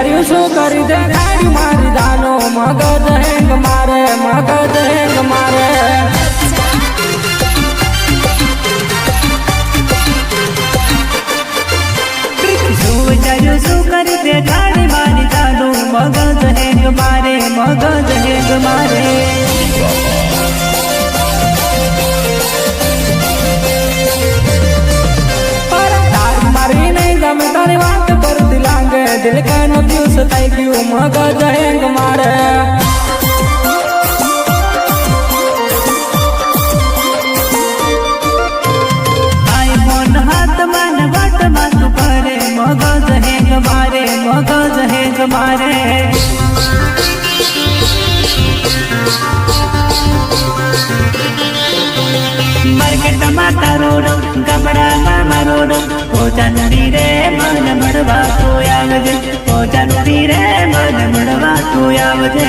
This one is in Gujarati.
વિચાર્યું શું કરી દે ગાડી મારી દાનો મગજ હેંગ મારે મગજ હેંગ મારે શું વિચાર્યું શું કરી દે ગાડી મારી દાનો મગજ હેંગ મારે મગજ હેંગ મારે મારી નહીં ગમે તારી વાત કરતી લાગે દિલ કન્ફ્યુઝ થઈ ગયું મગજ હેંગ મારે આઈફોન હાથમાં ને વાટમાં તું કરે મગજ હેંગ મારે મગજ હેંગ મારે માર્કેટમાં તારો ગબડામાં મારો પોચાની રે મન મળવા તું આવજે પોચાની રે મન મળવા તું આવજે